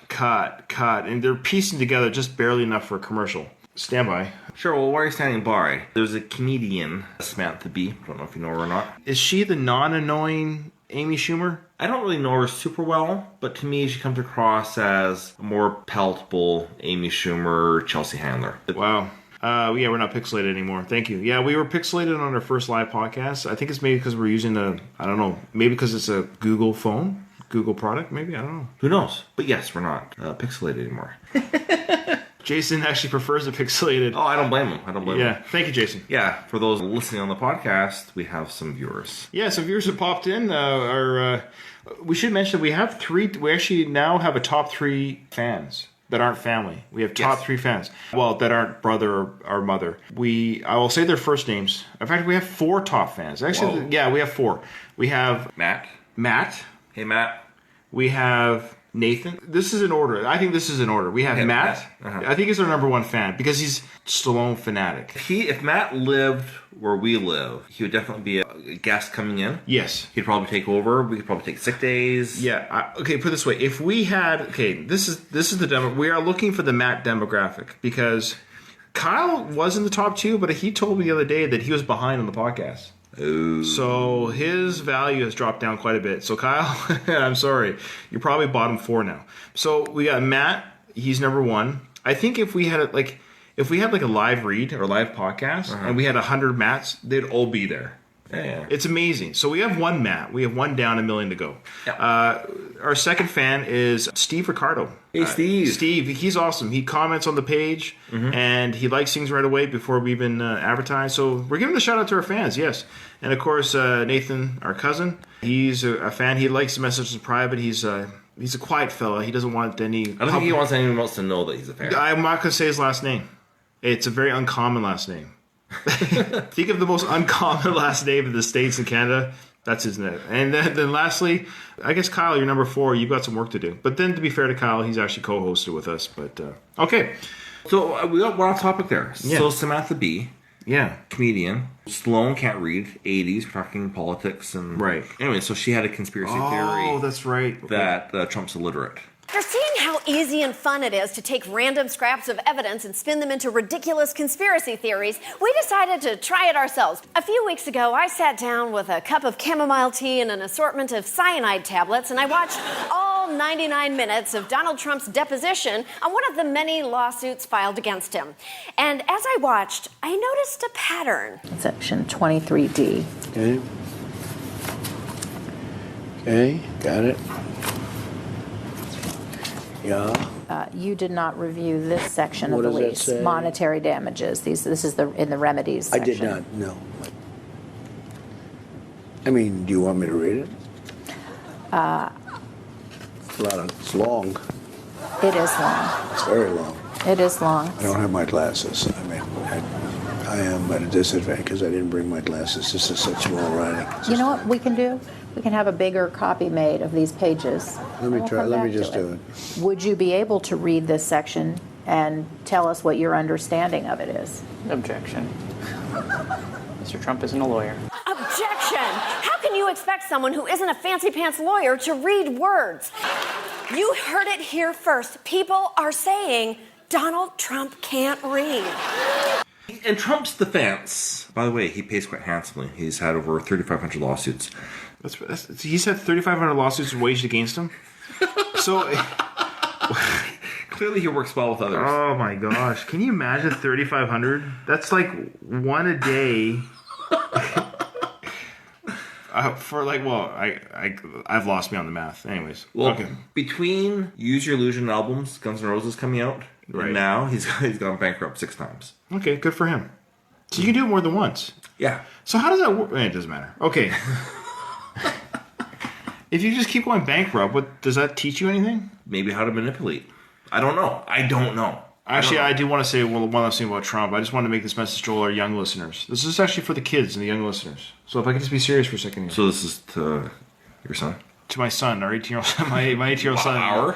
Speaker 1: and they're piecing together just barely enough for a commercial. Stand by.
Speaker 2: Sure, well, while you're standing by, there's a comedian, Samantha Bee. I don't know if you know her or not.
Speaker 1: Is she the non-annoying Amy Schumer?
Speaker 2: I don't really know her super well, but to me she comes across as a more palatable Amy Schumer, Chelsea Handler.
Speaker 1: Wow. Yeah, we're not pixelated anymore. Thank you. Yeah, we were pixelated on our first live podcast. I think it's maybe because we're using I don't know, maybe because it's a Google phone, Google product, maybe, I don't know.
Speaker 2: Who knows? But yes, we're not pixelated anymore.
Speaker 1: Jason actually prefers the pixelated.
Speaker 2: Oh, I don't blame him.
Speaker 1: Yeah, thank you, Jason.
Speaker 2: Yeah, for those listening on the podcast, we have some viewers.
Speaker 1: Yeah, some viewers have popped in. We should mention that we have three. We actually now have a top 3 fans that aren't family. We have top 3 fans. Well, that aren't brother or mother. I will say their first names. In fact, we have 4 top fans. Actually, yeah, we have 4. We have
Speaker 2: Matt. Hey, Matt.
Speaker 1: We have Nathan. This is in order. I think this is in order. We have Matt. Uh-huh. I think he's our number 1 fan because he's Stallone fanatic.
Speaker 2: If Matt lived where we live, he would definitely be a guest coming in.
Speaker 1: Yes.
Speaker 2: He'd probably take over. We could probably take sick days.
Speaker 1: Yeah. Okay, put it this way. If we had... Okay, this is the demo. We are looking for the Matt demographic because Kyle was in the top 2, but he told me the other day that he was behind on the podcast.
Speaker 2: Ooh.
Speaker 1: So his value has dropped down quite a bit. So Kyle, I'm sorry, you're probably bottom 4 now. So we got Matt. He's number 1. I think if we had a live read or live podcast and we had 100 Matts, they'd all be there.
Speaker 2: Yeah.
Speaker 1: It's amazing. So we have 1 Matt. We have 1 down, 1 million to go.
Speaker 2: Yeah.
Speaker 1: Our second fan is Steve Ricardo.
Speaker 2: Hey, Steve.
Speaker 1: Steve, he's awesome. He comments on the page, and he likes things right away before we even advertise. So we're giving a shout out to our fans, yes. And of course, Nathan, our cousin, he's a fan. He likes the messages in private. He's a quiet fella. He doesn't want any...
Speaker 2: I don't think he wants anyone else to know that he's a fan.
Speaker 1: I'm not going to say his last name. It's a very uncommon last name. Think of the most uncommon last name in the States and Canada. That's his name. And then lastly, I guess Kyle, you're number 4. You've got some work to do. But then to be fair to Kyle, he's actually co-hosted with us. But okay.
Speaker 2: So we got one off topic there.
Speaker 1: Yeah.
Speaker 2: So Samantha Bee.
Speaker 1: Yeah.
Speaker 2: Comedian. Stallone can't read. 80s. We're talking politics and...
Speaker 1: Right.
Speaker 2: Anyway, so she had a conspiracy theory.
Speaker 1: Oh, that's right.
Speaker 2: That Trump's illiterate.
Speaker 13: After seeing how easy and fun it is to take random scraps of evidence and spin them into ridiculous conspiracy theories, we decided to try it ourselves. A few weeks ago, I sat down with a cup of chamomile tea and an assortment of cyanide tablets, and I watched all 99 minutes of Donald Trump's deposition on one of the many lawsuits filed against him. And as I watched, I noticed a pattern.
Speaker 14: Section 23D.
Speaker 15: Okay, got it. Yeah.
Speaker 14: You did not review this section
Speaker 15: What
Speaker 14: of the
Speaker 15: does that
Speaker 14: lease.
Speaker 15: say?
Speaker 14: Monetary damages. This is in the remedies
Speaker 15: I
Speaker 14: section.
Speaker 15: did not, no. I mean, do you want me to read it? It's long.
Speaker 14: It is long.
Speaker 15: It's very long.
Speaker 14: It is long.
Speaker 15: I don't have my glasses. I mean, I am at a disadvantage because I didn't bring my glasses. This is such small writing.
Speaker 14: You know what we can do? We can have a bigger copy made of these pages.
Speaker 15: Let me try. Let me just do it.
Speaker 14: Would you be able to read this section and tell us what your understanding of it is?
Speaker 16: Objection. Mr. Trump isn't a lawyer.
Speaker 13: Objection! How can you expect someone who isn't a fancy pants lawyer to read words? You heard it here first. People are saying Donald Trump can't read.
Speaker 2: In Trump's defense, by the way, he pays quite handsomely. He's had over 3,500 lawsuits.
Speaker 1: He's had 3,500 lawsuits waged against him. So
Speaker 2: clearly, he works well with others.
Speaker 1: Oh my gosh! Can you imagine 3,500? That's like one a day. I've lost me on the math. Anyways,
Speaker 2: well,
Speaker 1: okay.
Speaker 2: Between Use Your Illusion albums, Guns N' Roses coming out, and now he's gone bankrupt 6 times.
Speaker 1: Okay, good for him. So you can do it more than once.
Speaker 2: Yeah.
Speaker 1: So how does that work? It doesn't matter. Okay. If you just keep going bankrupt, does that teach you anything?
Speaker 2: Maybe how to manipulate. I don't know.
Speaker 1: Actually, I do want to say one last thing about Trump. I just want to make this message to all our young listeners. This is actually for the kids and the young listeners. So if I could just be serious for a second here.
Speaker 2: So this is to your son?
Speaker 1: To my son, our 18-year-old son. My 18-year-old son.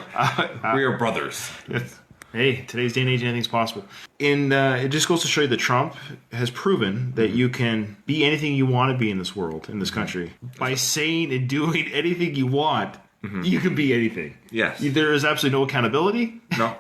Speaker 2: We are brothers.
Speaker 1: Yes. Hey, today's day and age, anything's possible. And it just goes to show you that Trump has proven that you can be anything you want to be in this world, in this country. By saying and doing anything you want, you can be anything.
Speaker 2: Yes.
Speaker 1: There is absolutely no accountability.
Speaker 2: No.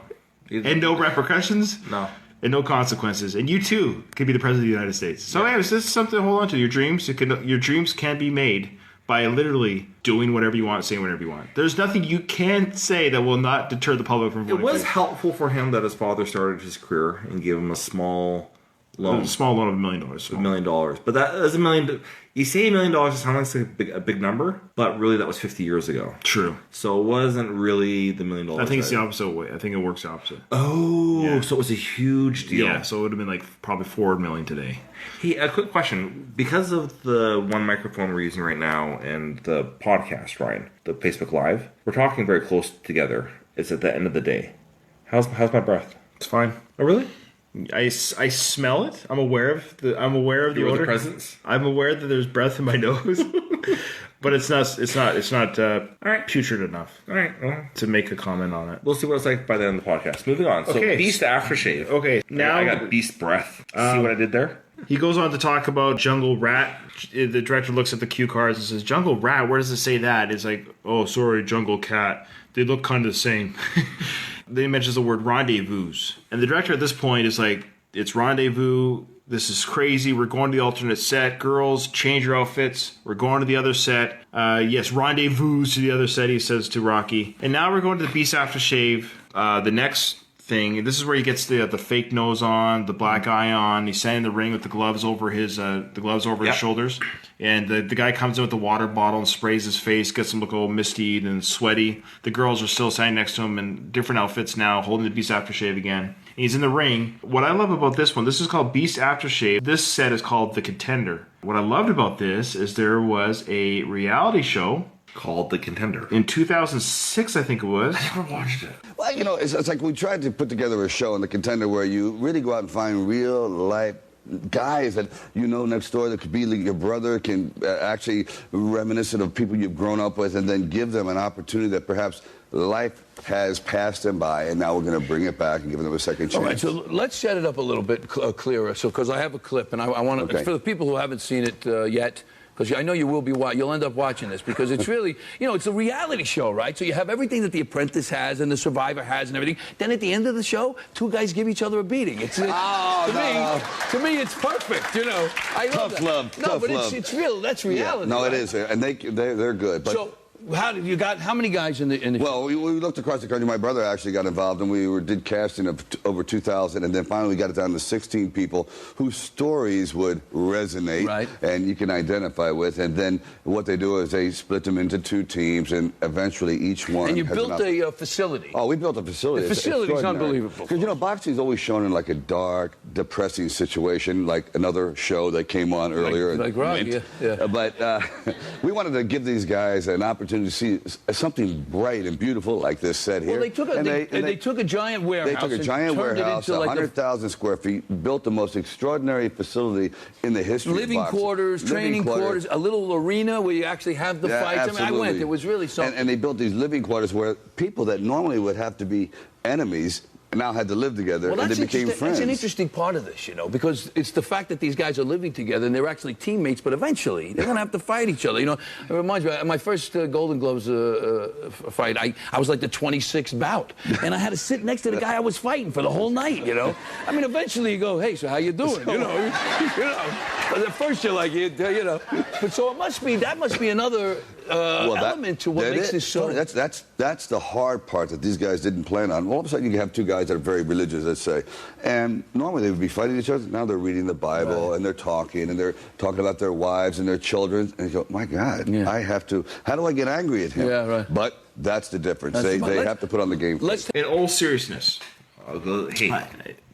Speaker 1: And no repercussions.
Speaker 2: No.
Speaker 1: And no consequences. And you, too, could be the president of the United States. So, this is something to hold on to. Your dreams, your dreams can be made by literally doing whatever you want, saying whatever you want. There's nothing you can say that will not deter the public from voting.
Speaker 2: It was helpful for him that his father started his career and gave him a small loan.
Speaker 1: A small loan of $1 million.
Speaker 2: $1 million. But that is $1 million. You say $1 million sounds like a big number, but really that was 50 years ago.
Speaker 1: True.
Speaker 2: So it wasn't really the $1 million.
Speaker 1: I think it's the opposite way. I think it works the opposite.
Speaker 2: Oh, so it was a huge deal.
Speaker 1: Yeah, so it would have been like probably $4 million today.
Speaker 2: Hey, a quick question. Because of the one microphone we're using right now and the podcast, Ryan, the Facebook Live, we're talking very close together. It's at the end of the day. How's my breath?
Speaker 1: It's fine.
Speaker 2: Oh, really?
Speaker 1: I smell it. I'm aware of the odor.
Speaker 2: The presence.
Speaker 1: I'm aware that there's breath in my nose, but it's not putrid enough.
Speaker 2: All right,
Speaker 1: to make a comment on it.
Speaker 2: We'll see what it's like by the end of the podcast. Moving on. So Beast Aftershave.
Speaker 1: Okay, now
Speaker 2: I got Beast breath. See what I did there?
Speaker 1: He goes on to talk about Jungle Rat. The director looks at the cue cards and says, "Jungle Rat, where does it say that?" It's like, "Oh, sorry, Jungle Cat. They look kind of the same." Then he mentions the word rendezvous. And the director at this point is like, "It's rendezvous. This is crazy. We're going to the alternate set. Girls, change your outfits. We're going to the other set. Yes, rendezvous to the other set," he says to Rocky. And now we're going to the Beast Aftershave. The next thing, this is where he gets the fake nose on, the black eye on. He's standing in the ring with the gloves over his his shoulders. And the guy comes in with the water bottle and sprays his face, gets him look all misty and sweaty. The girls are still standing next to him in different outfits now, holding the Beast Aftershave again. And he's in the ring. What I love about this one, this is called Beast Aftershave. This set is called The Contender. What I loved about this is there was a reality show
Speaker 2: called The Contender.
Speaker 1: In 2006, I think it was.
Speaker 2: I never watched it.
Speaker 17: Well, it's like we tried to put together a show on The Contender where you really go out and find real life guys that next door that could be like your brother, can actually reminiscent of people you've grown up with, and then give them an opportunity that perhaps life has passed them by, and now we're going to bring it back and give them a second chance.
Speaker 18: All right, so let's set it up a little bit clearer. So, because I have a clip, and I want to, for the people who haven't seen it yet, because I know you will be, you'll end up watching this, because it's really, it's a reality show, right? So you have everything that The Apprentice has and The Survivor has and everything. Then at the end of the show, two guys give each other a beating. It's to me, it's perfect. I love
Speaker 17: tough love.
Speaker 18: No, but it's real. That's reality.
Speaker 17: Yeah. No,
Speaker 18: right?
Speaker 17: it is, and they're good. But
Speaker 18: so, how many guys in the
Speaker 17: Well, we looked across the country. My brother actually got involved, and we did casting of over 2,000, and then finally we got it down to 16 people whose stories would resonate and you can identify with. And then what they do is they split them into two teams, and eventually each one.
Speaker 18: And you built a facility.
Speaker 17: Oh, we built a facility.
Speaker 18: The facility's unbelievable.
Speaker 17: Because boxing's always shown in like a dark, depressing situation, like another show that came on earlier.
Speaker 18: Like Rock, yeah.
Speaker 17: But we wanted to give these guys an opportunity to see something bright and beautiful like this set here.
Speaker 18: Well, they took a giant warehouse.
Speaker 17: They took a giant warehouse, 100,000 square feet, built the most extraordinary facility in the history of boxing.
Speaker 18: Living quarters, training quarters, a little arena where you actually have the fights.
Speaker 17: Absolutely.
Speaker 18: I mean, I went. It was really something.
Speaker 17: And they built these living quarters where people that normally would have to be enemies now had to live together, and they became friends.
Speaker 18: That's an interesting part of this, because it's the fact that these guys are living together and they're actually teammates, but eventually they're going to have to fight each other. It reminds me, my first Golden Gloves fight, I was like the 26th bout, and I had to sit next to the guy I was fighting for the whole night, I mean, eventually you go, "Hey, so how you doing?" But at first you're like, But so that must be another element to what makes this show.
Speaker 17: That's the hard part that these guys didn't plan on. All of a sudden you have two guys that are very religious, let's say, and normally they would be fighting each other. Now they're reading the Bible and they're talking about their wives and their children, and you go, "My God, how do I get angry at him?"
Speaker 18: Yeah, right.
Speaker 17: But that's the difference. They have to put on the game.
Speaker 1: In all seriousness,
Speaker 2: hey,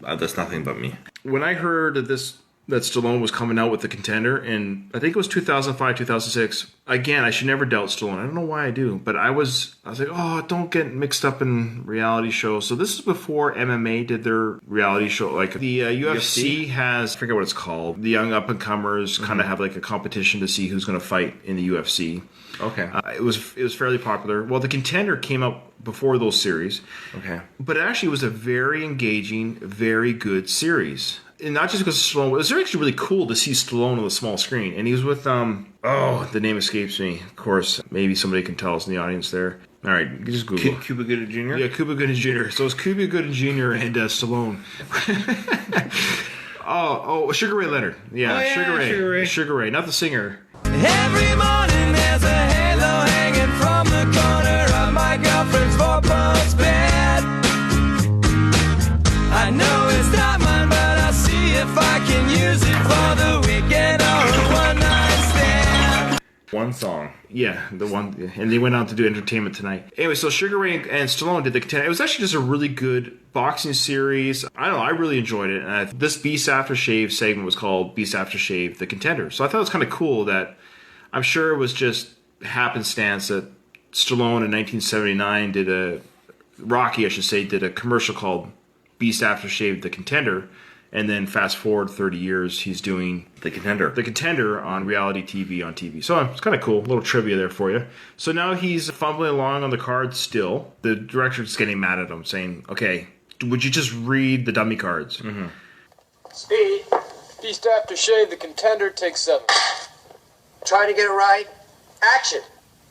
Speaker 2: that's nothing but me.
Speaker 1: When I heard that this that Stallone was coming out with the Contender, and I think it was 2005, 2006. Again, I should never doubt Stallone. I don't know why I do, but I was like, oh, don't get mixed up in reality shows. So this is before MMA did their reality show. Like the UFC has, I forget what it's called. The young up and comers kind of have like a competition to see who's going to fight in the UFC.
Speaker 2: Okay.
Speaker 1: It was fairly popular. Well, the Contender came out before those series.
Speaker 2: Okay.
Speaker 1: But it actually was a very engaging, very good series. And not just because Stallone, it was actually really cool to see Stallone on the small screen. And he was with, the name escapes me. Of course, maybe somebody can tell us in the audience there. All right, you just Google.
Speaker 2: Cuba Gooding Jr.?
Speaker 1: Yeah, Cuba Gooding Jr. So it's Cuba Gooding Jr. and Stallone. Sugar Ray Leonard. Yeah, Sugar Ray, not the singer.
Speaker 19: Every morning there's a halo hanging from the corner of my girlfriend's four-post bed. I know it's not mine, but I'll see if I can use it for the weekend or a one-night stand.
Speaker 2: One song.
Speaker 1: Yeah, the one. And they went on to do Entertainment Tonight. Anyway, so Sugar Ray and Stallone did the Contender. It was actually just a really good boxing series. I don't know, I really enjoyed it. And this Beast AfterShave segment was called Beast AfterShave, the Contender. So I thought it was kind of cool that I'm sure it was just happenstance that Stallone in 1979 Rocky did a commercial called Beast AfterShave, the Contender, and then fast forward 30 years, he's doing
Speaker 2: the Contender
Speaker 1: on reality TV on TV. So it's kind of cool, a little trivia there for you. So now he's fumbling along on the cards still. The director's getting mad at him, saying, "Okay, would you just read the dummy cards?"
Speaker 2: Mm-hmm.
Speaker 6: Speed. Beast AfterShave, the Contender, take 7.
Speaker 7: Trying to get it right. Action.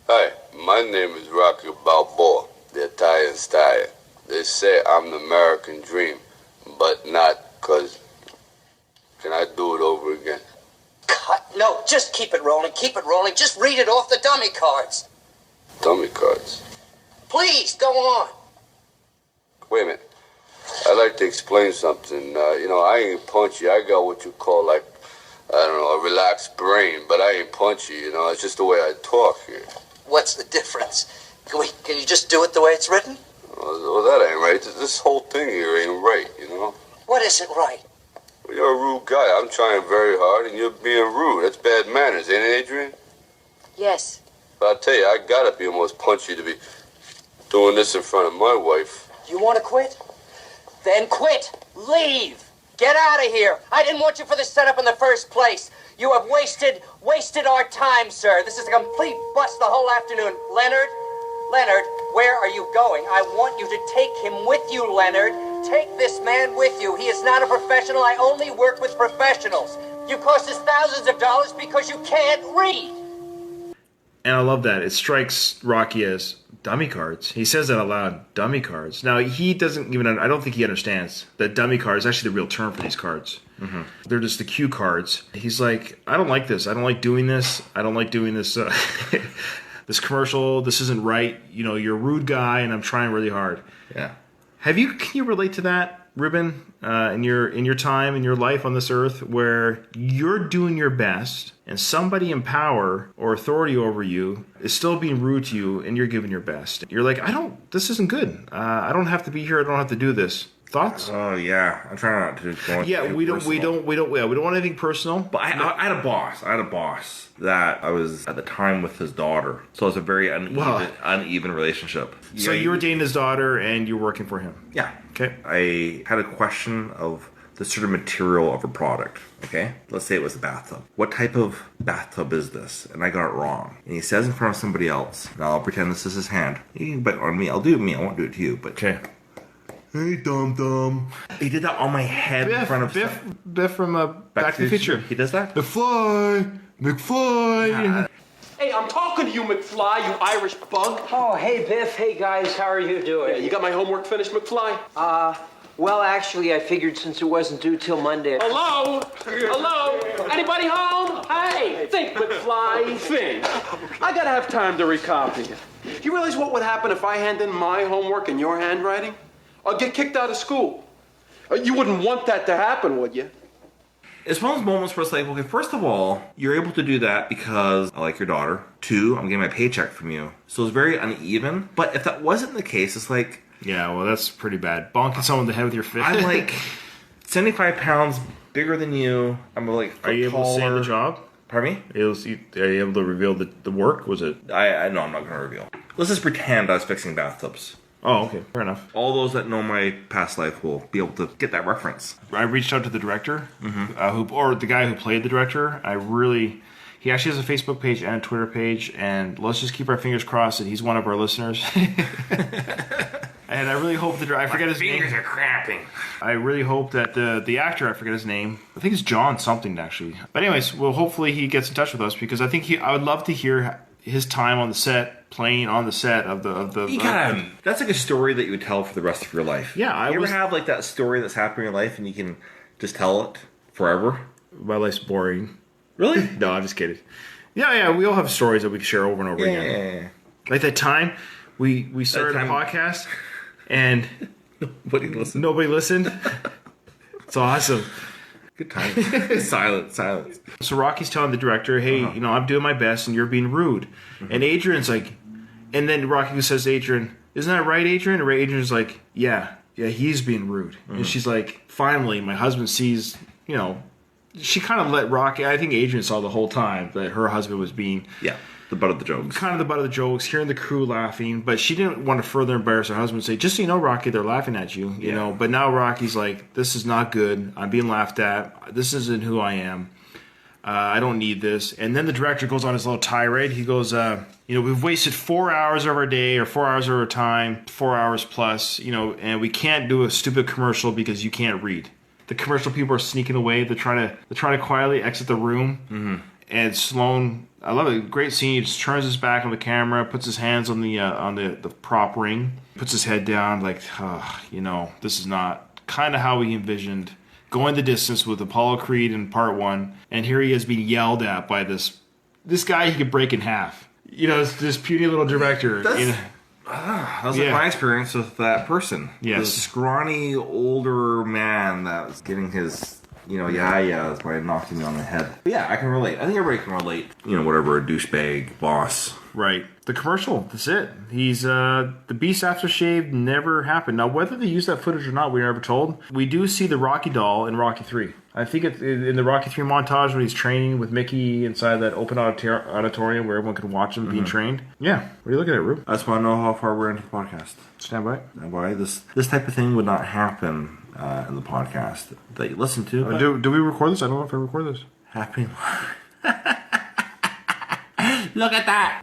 Speaker 8: Hi, my name is Rocky Balboa, the Italian Stallion. They say I'm the American dream, but not because... Can I do it over again?
Speaker 7: Cut. No, just keep it rolling. Keep it rolling. Just read it off the dummy cards.
Speaker 8: Dummy cards.
Speaker 7: Please, go on.
Speaker 8: Wait a minute. I'd like to explain something. I ain't punchy. I got what you call, like, I don't know, a relaxed brain, but I ain't punchy, It's just the way I talk here.
Speaker 7: What's the difference? Can you just do it the way it's written?
Speaker 8: Well, that ain't right. This whole thing here ain't right,
Speaker 7: What isn't right?
Speaker 8: Well, you're a rude guy. I'm trying very hard, and you're being rude. That's bad manners, ain't it, Adrian?
Speaker 11: Yes.
Speaker 8: But I'll tell you, I gotta be almost punchy to be doing this in front of my wife.
Speaker 7: You want to quit? Then quit. Leave. Get out of here. I didn't want you for the setup in the first place. You have wasted our time, sir. This is a complete bust the whole afternoon. Leonard, where are you going? I want you to take him with you, Leonard. Take this man with you. He is not a professional. I only work with professionals. You cost us thousands of dollars because you can't read.
Speaker 1: And I love that. It strikes Rocky as dummy cards. He says that aloud, dummy cards. Now, he doesn't even, I don't think he understands that dummy cards is actually the real term for these cards.
Speaker 2: Mm-hmm.
Speaker 1: They're just the cue cards. He's like, I don't like this. I don't like doing this. I don't like doing this. This commercial, this isn't right. You're a rude guy, and I'm trying really hard.
Speaker 2: Yeah.
Speaker 1: Can you relate to that, Ruben, in your time, in your life on this earth, where you're doing your best, and somebody in power or authority over you is still being rude to you, and you're giving your best? You're like, this isn't good. I don't have to be here. I don't have to do this. Thoughts?
Speaker 2: Oh yeah, I'm trying not to go.
Speaker 1: Yeah, we don't want anything personal.
Speaker 2: But I had a boss that I was at the time with his daughter, so it's a very uneven relationship.
Speaker 1: So you were dating his daughter and you're working for him.
Speaker 2: Yeah.
Speaker 1: Okay.
Speaker 2: I had a question of the sort of material of a product. Okay. Let's say it was a bathtub. What type of bathtub is this? And I got it wrong. And he says in front of somebody else. Now I'll pretend this is his hand. You can bet on me. I'll do it me. I won't do it to you. But
Speaker 1: okay.
Speaker 2: Hey, dum-dum. He did that on my head in front of
Speaker 1: Biff from Back to the Future.
Speaker 2: He does that?
Speaker 1: McFly.
Speaker 2: Yeah.
Speaker 6: Hey, I'm talking to you, McFly, you Irish bug.
Speaker 7: Oh, hey, Biff. Hey, guys. How are you doing?
Speaker 6: Yeah, you got my homework finished, McFly?
Speaker 7: Well, actually, I figured since it wasn't due till Monday.
Speaker 6: Hello? Anybody home? Hey, think, McFly, think. I gotta have time to recopy it. You realize what would happen if I hand in my homework in your handwriting? I'll get kicked out of school. You wouldn't want that to happen, would you?
Speaker 2: It's one of those moments where it's like, okay, first of all, you're able to do that because I like your daughter. 2, I'm getting my paycheck from you. So it's very uneven. But if that wasn't the case, it's like...
Speaker 1: Yeah, well, that's pretty bad. Bonking someone in the head with your fist.
Speaker 2: I'm like 75 pounds bigger than you. I'm like,
Speaker 1: are you able to say the job?
Speaker 2: Pardon me?
Speaker 1: Are you able to reveal the work? Was it?
Speaker 2: I no, I'm not going to reveal. Let's just pretend I was fixing bathtubs.
Speaker 1: Oh, okay. Fair enough.
Speaker 2: All those that know my past life will be able to get that reference.
Speaker 1: I reached out to the director, or the guy who played the director. He actually has a Facebook page and a Twitter page, and let's just keep our fingers crossed that he's one of our listeners. And I really hope I forget his name.
Speaker 2: Fingers are cramping.
Speaker 1: I really hope that the actor, I forget his name. I think it's John something actually. But anyways, well, hopefully he gets in touch with us because I think I would love to hear his time on the set, playing on the set of the.
Speaker 2: You gotta, that's like a story that you would tell for the rest of your life.
Speaker 1: Yeah,
Speaker 2: you ever have like that story that's happening in your life and you can just tell it forever?
Speaker 1: My life's boring.
Speaker 2: Really?
Speaker 1: No, I'm just kidding. Yeah, we all have stories that we can share over and over again.
Speaker 2: Yeah.
Speaker 1: Like that time we started a podcast and nobody listened. It's awesome.
Speaker 2: Good time. Silence.
Speaker 1: So Rocky's telling the director, hey, I'm doing my best and you're being rude. And Adrian's like, and then Rocky says to Adrian, isn't that right, Adrian? And Adrian's like, yeah, he's being rude. And she's like, finally, my husband sees, she kind of let Rocky, I think Adrian saw the whole time that her husband was being...
Speaker 2: Yeah, the butt of the jokes.
Speaker 1: Kind of the butt of the jokes, hearing the crew laughing, but she didn't want to further embarrass her husband and say, just so you know, Rocky, they're laughing at you, you know. But now Rocky's like, this is not good. I'm being laughed at. This isn't who I am. I don't need this. And then the director goes on his little tirade. He goes, we've wasted 4 hours of our day or 4 hours of our time, 4 hours plus, and we can't do a stupid commercial because you can't read. The commercial people are sneaking away. They're trying to quietly exit the room. Mm-hmm. And Stallone, I love it. Great scene. He just turns his back on the camera, puts his hands on the prop ring, puts his head down, like, this is not kind of how we envisioned going the distance with Apollo Creed in part 1. And here he is being yelled at by this guy he could break in half. This puny little director.
Speaker 2: That was like my experience with that person.
Speaker 1: Yes.
Speaker 2: The scrawny older man that was getting his, that's why it knocked me on the head. But yeah, I can relate. I think everybody can relate. Whatever, a douchebag boss.
Speaker 1: Right. The commercial, that's it. He's, the Beast AfterShave never happened. Now, whether they use that footage or not, we were never told. We do see the Rocky doll in Rocky 3. I think it's in the Rocky 3 montage when he's training with Mickey inside that open auditorium where everyone can watch him being trained. Yeah. What are you looking at, Rube?
Speaker 2: I just want to know how far we're into the podcast.
Speaker 1: Stand by.
Speaker 2: Stand by. This type of thing would not happen in the podcast that you listen to.
Speaker 1: Do we record this? I don't know if I record this.
Speaker 2: Happy Look at that.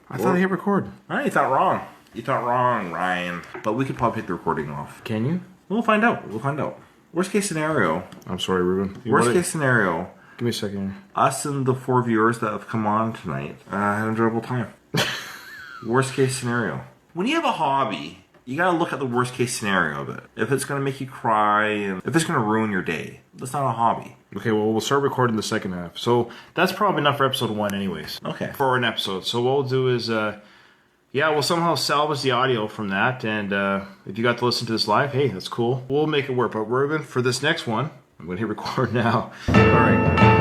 Speaker 1: I thought I hit record.
Speaker 2: You thought wrong. You thought wrong, Ryan. But we could probably take the recording off.
Speaker 1: Can you?
Speaker 2: We'll find out. Worst case scenario.
Speaker 1: I'm sorry, Ruben.
Speaker 2: Worst case scenario.
Speaker 1: Give me a second.
Speaker 2: Us and the 4 viewers that have come on tonight had an enjoyable time. Worst case scenario. When you have a hobby, you gotta look at the worst case scenario of it. If it's gonna make you cry, and if it's gonna ruin your day, that's not a hobby.
Speaker 1: Okay, well, we'll start recording the second half. So that's probably enough for episode 1 anyways.
Speaker 2: Okay.
Speaker 1: For an episode. So what we'll do is, we'll somehow salvage the audio from that. And if you got to listen to this live, hey, that's cool. We'll make it work. But Ruben, for this next one, I'm going to hit record now. All right.